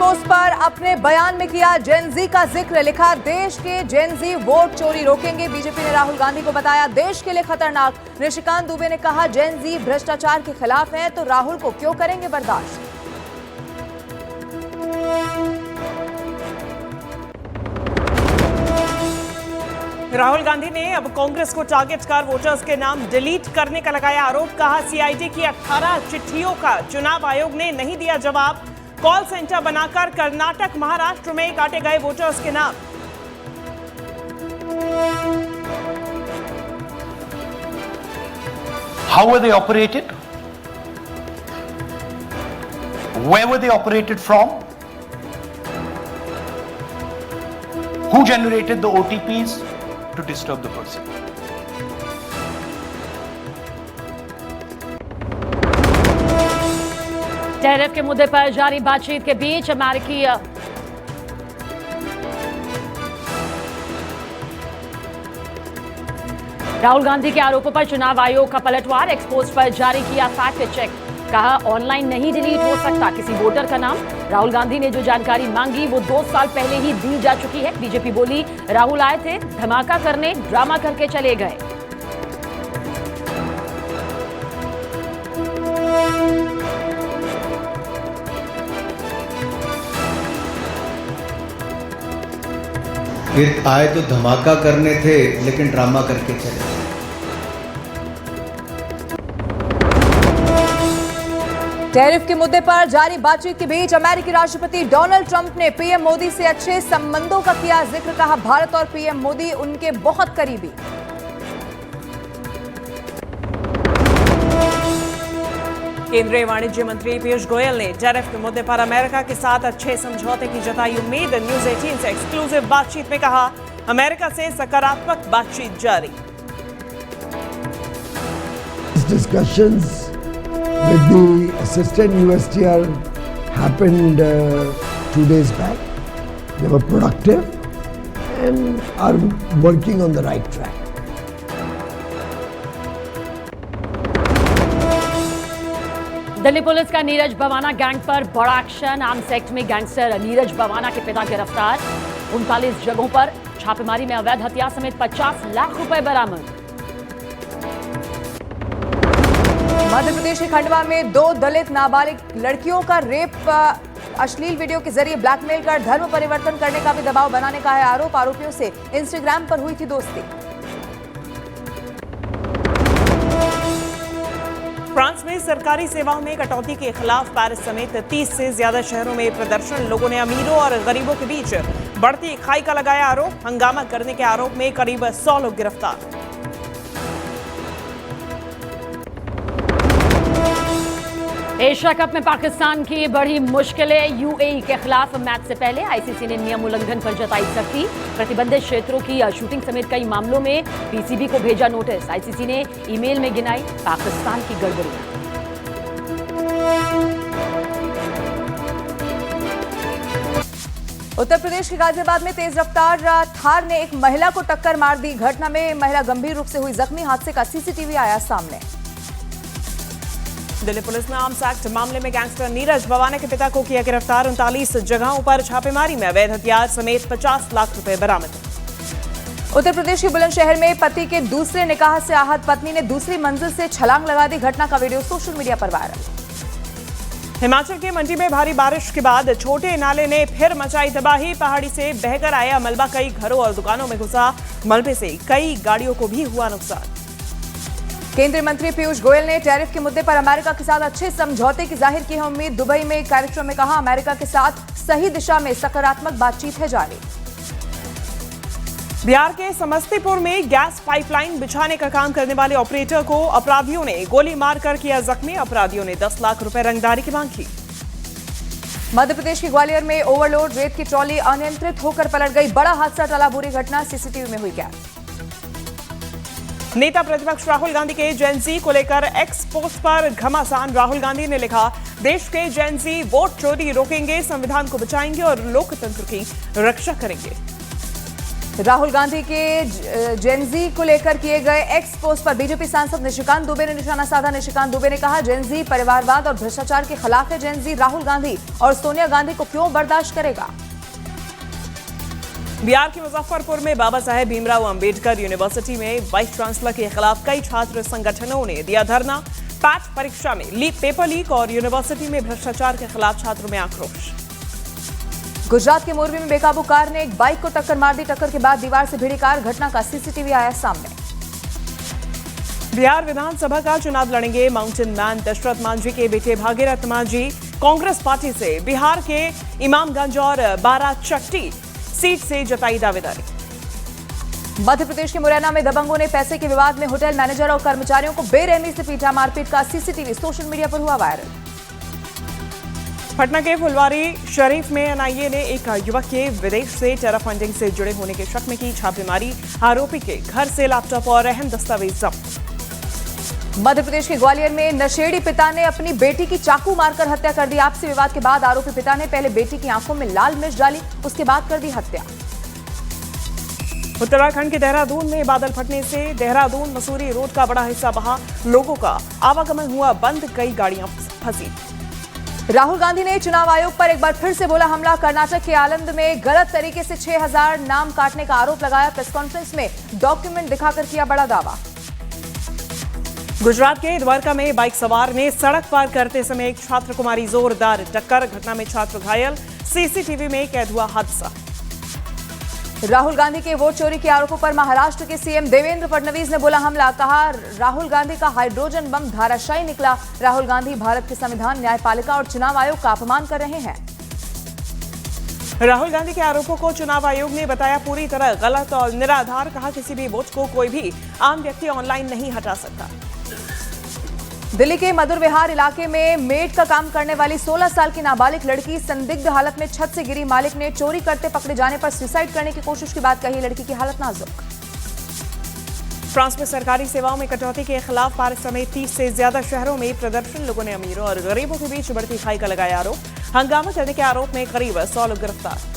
Post पर अपने बयान में किया जेनजी का जिक्र, लिखा देश के जेनजी वोट चोरी रोकेंगे। बीजेपी ने राहुल गांधी को बताया देश के लिए खतरनाक। निशिकांत दुबे ने कहा जेनजी भ्रष्टाचार के खिलाफ हैं तो राहुल को क्यों करेंगे बर्दाश्त। राहुल गांधी ने अब कांग्रेस को टारगेट कर वोटर्स के नाम डिलीट करने का लगाया आरोप। कहा सीआईडी की 18 चिट्ठियों का चुनाव आयोग ने नहीं दिया जवाब। कॉल सेंटर बनाकर कर्नाटक महाराष्ट्र में काटे गए वोटर्स के नाम। How were they operated? Where were they operated from? Who generated the OTPs to disturb the person? Tariff के मुद्दे पर जारी बातचीत के बीच अमेरिकी राहुल गांधी के आरोपों पर चुनाव आयोग का पलटवार। एक्सपोस्ट पर जारी किया फैक्ट चेक। कहा ऑनलाइन नहीं डिलीट हो सकता किसी वोटर का नाम। राहुल गांधी ने जो जानकारी मांगी वो 2 साल पहले ही दी जा चुकी है। बीजेपी बोली राहुल आए थे धमाका करने, ड्रामा करके चले गए। फिर आए तो धमाका करने थे लेकिन ड्रामा करके चले। टैरिफ के मुद्दे पर जारी बातचीत के बीच अमेरिकी राष्ट्रपति डोनाल्ड ट्रंप ने पीएम मोदी से अच्छे संबंधों का किया जिक्र। कहा भारत और पीएम मोदी उनके बहुत करीबी। केंद्रीय वाणिज्य मंत्री पीयूष गोयल ने टैरिफ के मुद्दे पर अमेरिका के साथ अच्छे समझौते की जताई उम्मीद। न्यूज 18 से एक्सक्लूसिव बातचीत में कहा अमेरिका से सकारात्मक बातचीत जारी। Discussions with the assistant USTR happened 2 days back. They were productive and are working on the right track. Delhi police का नीरज बवाना गैंग पर बड़ा एक्शन। आर्म्स एक्ट में गैंगस्टर नीरज बवाना के पिता गिरफ्तार। 39 जगहों पर छापेमारी में अवैध हथियार समेत 50 लाख रुपए बरामद। मध्य प्रदेश के खंडवा में 2 दलित नाबालिग लड़कियों का रेप अश्लील वीडियो के जरिए ब्लैकमेल कर धर्म परिवर्तन करने का भी दबाव बनाने का है आरोप। आरोपियों से इंस्टाग्राम पर हुई थी दोस्ती। फ्रांस में सरकारी सेवाओं में कटौती के खिलाफ पेरिस समेत 30 से ज्यादा शहरों में प्रदर्शन। लोगों ने अमीरों और गरीबों के बीच बढ़ती खाई का लगाया आरोप। हंगामा करने के आरोप में करीब 100 लोग गिरफ्तार। एशिया कप में पाकिस्तान की बड़ी मुश्किलें। यूएई के खिलाफ मैच से पहले आईसीसी ने नियम उल्लंघन पर जताई सख्ती। प्रतिबंधित क्षेत्रों की शूटिंग समेत कई मामलों में पीसीबी को भेजा नोटिस। आईसीसी ने ईमेल में गिनाई पाकिस्तान की गड़बड़ियां। उत्तर प्रदेश के गाजियाबाद में तेज रफ्तार थार ने एक महिला को टक्कर मार दी। घटना में महिला गंभीर रूप से हुई जख्मी। हादसे का सीसीटीवी आया सामने। दिल्ली पुलिस ने आर्म्स एक्ट मामले में गैंगस्टर नीरज बवाना के पिता को किया गिरफ्तार। 39 जगहों पर छापेमारी में अवैध हथियार समेत 50 लाख रुपए बरामद। उत्तर प्रदेश के बुलंदशहर में पति के दूसरे निकाह से आहत पत्नी ने दूसरी मंजिल से छलांग लगा दी। घटना का वीडियो सोशल मीडिया पर वायरल। हिमाचल के मंडी में भारी बारिश के बाद छोटे नाले ने फिर मचाई तबाही। पहाड़ी से बहकर आया मलबा कई घरों और दुकानों में घुसा। मलबे से कई गाड़ियों को भी हुआ नुकसान। केंद्रीय मंत्री पीयूष गोयल ने टैरिफ के मुद्दे पर अमेरिका के साथ अच्छे समझौते की जाहिर की है उम्मीद। दुबई में एक कार्यक्रम में कहा अमेरिका के साथ सही दिशा में सकारात्मक बातचीत है जारी। बिहार के समस्तीपुर में गैस पाइपलाइन बिछाने का काम करने वाले ऑपरेटर को अपराधियों ने गोली मारकर किया जख्मी। अपराधियों ने 10 लाख रुपए रंगदारी की मांग की। मध्य प्रदेश के ग्वालियर में ओवरलोड रेत की ट्रॉली अनियंत्रित होकर पलट गई। बड़ा हादसा टला। बुरी घटना सीसीटीवी में हुई कैद। नेता प्रतिपक्ष राहुल गांधी के जेनजी को लेकर एक्स पोस्ट पर घमासान। राहुल गांधी ने लिखा देश के जेनजी वोट चोरी रोकेंगे, संविधान को बचाएंगे और लोकतंत्र की रक्षा करेंगे। राहुल गांधी के जेनजी को लेकर किए गए एक्स पोस्ट पर बीजेपी सांसद निशिकांत दुबे ने निशाना साधा। निशिकांत दुबे ने कहा, जेनजी परिवारवाद और भ्रष्टाचार के खिलाफ है। जेनजी राहुल गांधी और सोनिया गांधी को क्यों बर्दाश्त करेगा। बिहार के मुजफ्फरपुर में बाबा साहेब भीमराव अंबेडकर यूनिवर्सिटी में वाइस चांसलर के खिलाफ कई छात्र संगठनों ने दिया धरना। पैट परीक्षा में पेपर लीक और यूनिवर्सिटी में भ्रष्टाचार के खिलाफ छात्रों में आक्रोश। गुजरात के मोरबी में बेकाबू कार ने एक बाइक को टक्कर मार दी। टक्कर के बाद दीवार से भिड़ी कार, घटना का सीसीटीवी आया सामने। बिहार विधानसभा का चुनाव लड़ेंगे माउंटेन मैन दशरथ मांझी के बेटे भागीरथ मांझी। कांग्रेस पार्टी से बिहार के इमामगंज और बाराचट्टी सीट से जताई दावेदारी। मध्य प्रदेश के मुरैना में दबंगों ने पैसे के विवाद में होटल मैनेजर और कर्मचारियों को बेरहमी से पीटा। मारपीट का सीसीटीवी सोशल मीडिया पर हुआ वायरल। पटना के फुलवारी शरीफ में एनआईए ने एक युवक के विदेश से टेरर फंडिंग से जुड़े होने के शक में की छापेमारी। आरोपी के घर से लैपटॉप और अहम दस्तावेज जब्त। मध्य प्रदेश के ग्वालियर में नशेड़ी पिता ने अपनी बेटी की चाकू मारकर हत्या कर दी। आपसी विवाद के बाद आरोपी पिता ने पहले बेटी की आंखों में लाल मिर्च डाली, उसके बाद कर दी हत्या। उत्तराखंड के देहरादून में बादल फटने से देहरादून मसूरी रोड का बड़ा हिस्सा बहा। लोगों का आवागमन हुआ बंद, कई गाड़ियां फंसी। राहुल गांधी ने चुनाव आयोग पर एक बार फिर से बोला हमला। कर्नाटक के आलंद में गलत तरीके से 6000 नाम काटने का आरोप लगाया। प्रेस कॉन्फ्रेंस में डॉक्यूमेंट दिखाकर किया बड़ा दावा। गुजरात के द्वारका में बाइक सवार ने सड़क पार करते समय एक छात्र को मारी जोरदार टक्कर। घटना में छात्र घायल, सीसीटीवी में कैद हुआ हादसा। राहुल गांधी के वोट चोरी के आरोपों पर महाराष्ट्र के सीएम देवेंद्र फडणवीस ने बोला हमला। कहा, राहुल गांधी का हाइड्रोजन बम धराशायी निकला। राहुल गांधी भारत के संविधान, न्यायपालिका और चुनाव आयोग का अपमान कर रहे हैं। राहुल गांधी के आरोपों को चुनाव आयोग ने बताया पूरी तरह गलत और निराधार। कहा, किसी भी वोट को कोई भी आम व्यक्ति ऑनलाइन नहीं हटा सकता। दिल्ली के मधुर विहार इलाके में मेड का काम करने वाली 16 साल की नाबालिग लड़की संदिग्ध हालत में छत से गिरी। मालिक ने चोरी करते पकड़े जाने पर सुसाइड करने की कोशिश की बात कही। लड़की की हालत नाजुक। फ्रांस में सरकारी सेवाओं में कटौती के खिलाफ पारिस समेत 30 से ज्यादा शहरों में प्रदर्शन। लोगों ने अमीरों और गरीबों के बीच बढ़ती खाई का लगाया आरोप। हंगामा करने के आरोप में करीब 100 लोग गिरफ्तार।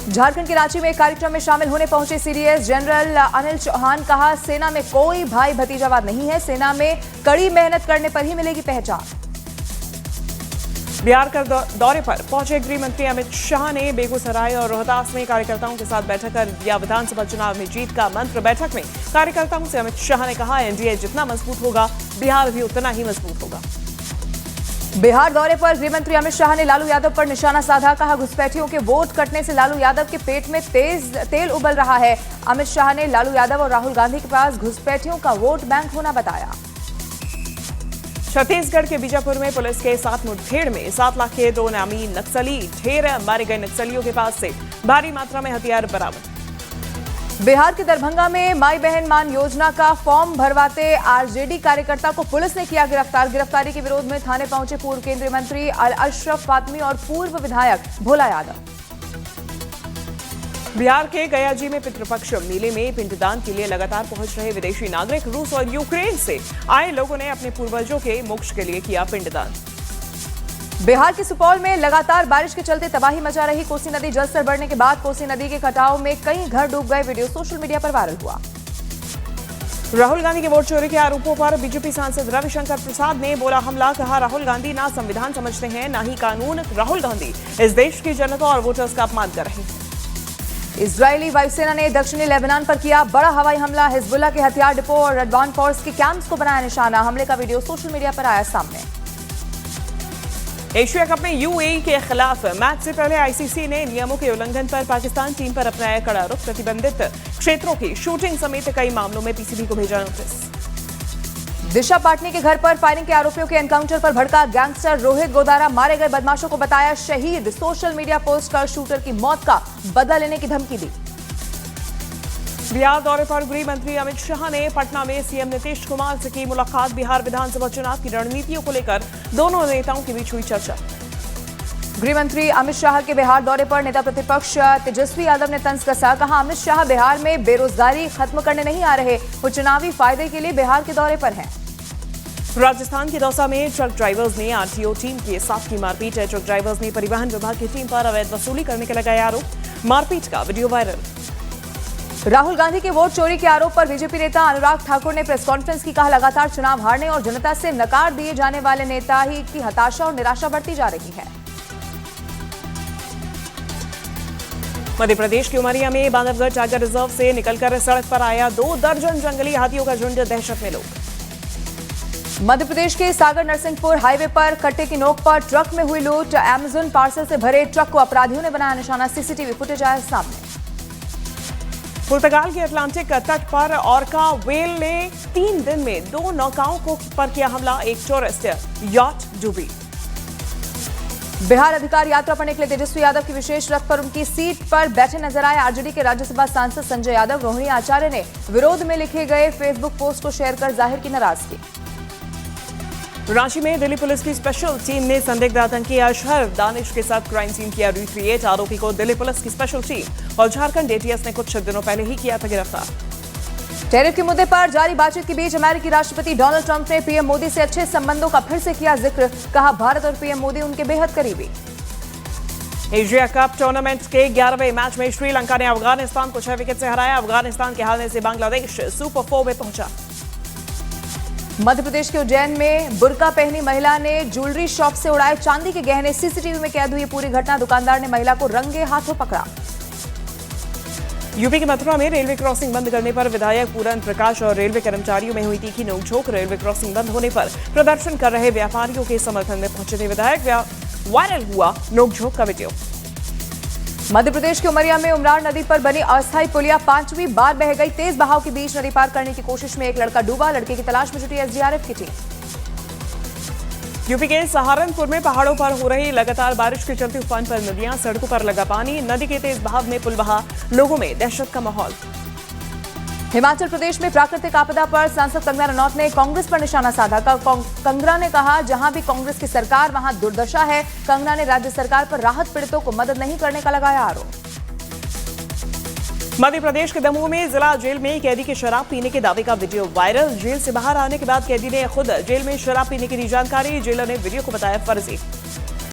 झारखंड के रांची में एक कार्यक्रम में शामिल होने पहुंचे सीडीएस जनरल अनिल चौहान। कहा, सेना में कोई भाई भतीजावाद नहीं है। सेना में कड़ी मेहनत करने पर ही मिलेगी पहचान। बिहार का दौरे पर पहुंचे गृह मंत्री अमित शाह ने बेगूसराय और रोहतास में कार्यकर्ताओं के साथ बैठक कर दिया विधानसभा चुनाव में जीत का मंत्र। बैठक में कार्यकर्ताओं से अमित शाह ने कहा, एनडीए जितना मजबूत होगा, बिहार भी उतना ही मजबूत होगा। बिहार दौरे पर गृह मंत्री अमित शाह ने लालू यादव पर निशाना साधा। कहा, घुसपैठियों के वोट कटने से लालू यादव के पेट में तेल उबल रहा है। अमित शाह ने लालू यादव और राहुल गांधी के पास घुसपैठियों का वोट बैंक होना बताया। छत्तीसगढ़ के बीजापुर में पुलिस के साथ मुठभेड़ में 7 लाख के 2 नामी नक्सली ढेर। मारे गए नक्सलियों के पास से भारी मात्रा में हथियार बरामद। बिहार के दरभंगा में माई बहन मान योजना का फॉर्म भरवाते आरजेडी कार्यकर्ता को पुलिस ने किया गिरफ्तार। गिरफ्तारी के विरोध में थाने पहुंचे पूर्व केंद्रीय मंत्री अशरफ फातमी और पूर्व विधायक भोला यादव। बिहार के गयाजी में पितृपक्ष मेले में पिंडदान के लिए लगातार पहुंच रहे विदेशी नागरिक। रूस और यूक्रेन से आए लोगों ने अपने पूर्वजों के मोक्ष के लिए किया पिंडदान। बिहार के सुपौल में लगातार बारिश के चलते तबाही मचा रही। कोसी नदी जलस्तर बढ़ने के बाद कोसी नदी के कटाव में कई घर डूब गए। वीडियो सोशल मीडिया पर वायरल हुआ। राहुल गांधी के वोट चोरी के आरोपों पर बीजेपी सांसद रविशंकर प्रसाद ने बोला हमला। कहा, राहुल गांधी ना संविधान समझते हैं ना ही कानून। राहुल गांधी इस देश की जनता और वोटर्स का अपमान कर रहे हैं। इजरायली वायुसेना ने दक्षिणी लेबनान पर किया बड़ा हवाई हमला। हिजबुल्लाह के हथियार डिपो और रेडवान फोर्स के कैंप्स को बनाया निशाना। हमले का वीडियो सोशल मीडिया पर आया सामने। एशिया कप में यूएई के खिलाफ मैच से पहले आईसीसी ने नियमों के उल्लंघन पर पाकिस्तान टीम पर अपनाया कड़ा रुख। प्रतिबंधित क्षेत्रों की शूटिंग समेत कई मामलों में पीसीबी को भेजा नोटिस। दिशा पाटनी के घर पर फायरिंग के आरोपियों के एनकाउंटर पर भड़का गैंगस्टर रोहित गोदारा। मारे गए बदमाशों को बताया शहीद। सोशल मीडिया पोस्ट कर शूटर की मौत का बदला लेने की धमकी दी। बिहार दौरे पर गृह मंत्री अमित शाह ने पटना में सीएम नीतीश कुमार से की मुलाकात। बिहार विधानसभा चुनाव की रणनीतियों को लेकर दोनों नेताओं के बीच हुई चर्चा। गृह मंत्री अमित शाह के बिहार दौरे पर नेता प्रतिपक्ष तेजस्वी यादव ने तंज कसा। कहा, अमित शाह बिहार में बेरोजगारी खत्म करने नहीं आ रहे, वो चुनावी फायदे के लिए बिहार के दौरे पर हैं। राजस्थान के दौसा में ट्रक ड्राइवर्स ने आरटीओ टीम के साथ की मारपीट। ट्रक ड्राइवर्स ने परिवहन विभाग की टीम पर अवैध वसूली करने के लगाए आरोप। मारपीट का वीडियो वायरल। राहुल गांधी के वोट चोरी के आरोप पर बीजेपी नेता अनुराग ठाकुर ने प्रेस कॉन्फ्रेंस की, कहा लगातार चुनाव हारने और जनता से नकार दिए जाने वाले नेता ही की हताशा और निराशा बढ़ती जा रही है। मध्य प्रदेश के उमरिया में बांधवगढ़ टाइगर रिजर्व से निकलकर सड़क पर आया 2 दर्जन जंगली हाथियों का झुंड, दहशत में लोग। मध्य प्रदेश के सागर नरसिंहपुर हाईवे पर कट्टे की नोक पर ट्रक में हुई लूट, अमेज़न पार्सल से भरे ट्रक को अपराधियों ने बनाया निशाना, सीसीटीवी फुटेज आया सामने। पुर्तगाल के अटलांटिक तट पर ऑर्का व्हेल ने 3 दिन में 2 नौकाओं पर किया हमला, एक टूरिस्ट यॉट डूबी। बिहार अधिकार यात्रा पर निकले तेजस्वी यादव की विशेष रथ पर उनकी सीट पर बैठे नजर आए आरजेडी के राज्यसभा सांसद संजय यादव। रोहिणी आचार्य ने विरोध में लिखे गए फेसबुक पोस्ट को शेयर कर जाहिर की नाराजगी। रांची में दिल्ली पुलिस की स्पेशल टीम ने संदिग्ध आतंकी अशहर दानिश के साथ क्राइम सीन किया रिक्रिएट, आरोपी को दिल्ली पुलिस की स्पेशल टीम और झारखंड एटीएस ने कुछ दिनों पहले ही किया था गिरफ्तार। टैरिफ के मुद्दे पर जारी बातचीत के बीच अमेरिकी राष्ट्रपति डोनाल्ड ट्रंप ने पीएम मोदी से अच्छे संबंधों का फिर से किया जिक्र, कहा भारत और पीएम मोदी उनके बेहद करीबी। एशिया कप टूर्नामेंट के 11वें मैच में श्रीलंका ने अफगानिस्तान को 6 विकेट से हराया, अफगानिस्तान के हारने से बांग्लादेश सुपर 4 में पहुंचा। मध्य प्रदेश के उज्जैन में बुर्का पहनी महिला ने ज्वेलरी शॉप से उड़ाए चांदी के गहने, सीसीटीवी में कैद हुई पूरी घटना, दुकानदार ने महिला को रंगे हाथों पकड़ा। यूपी के मथुरा में रेलवे क्रॉसिंग बंद करने पर विधायक पूरन प्रकाश और रेलवे कर्मचारियों में हुई तीखी नोकझोंक, रेलवे क्रॉसिंग बंद होने पर प्रदर्शन कर रहे व्यापारियों के समर्थन में पहुंचे थे विधायक, वायरल हुआ नोकझोंक का वीडियो। मध्य प्रदेश के उमरिया में उमरार नदी पर बनी अस्थायी पुलिया 5वीं बार बह गई, तेज बहाव के बीच नदी पार करने की कोशिश में एक लड़का डूबा, लड़के की तलाश में जुटी एसडीआरएफ की टीम। यूपी के सहारनपुर में पहाड़ों पर हो रही लगातार बारिश के चलते उफान पर नदियां, सड़कों पर लगा पानी, नदी के तेज बहाव में पुल बहा, लोगों में दहशत का माहौल। हिमाचल प्रदेश में प्राकृतिक आपदा पर सांसद कंगना रनौत ने कांग्रेस पर निशाना साधा। कंगना ने कहा जहां भी कांग्रेस की सरकार वहां दुर्दशा है। कंगना ने राज्य सरकार पर राहत पीड़ितों को मदद नहीं करने का लगाया आरोप। मध्य प्रदेश के दमोह में जिला जेल में कैदी के शराब पीने के दावे का वीडियो वायरल, जेल से बाहर आने के बाद कैदी ने खुद जेल में शराब पीने की दी जानकारी, जेलर ने वीडियो को बताया फर्जी।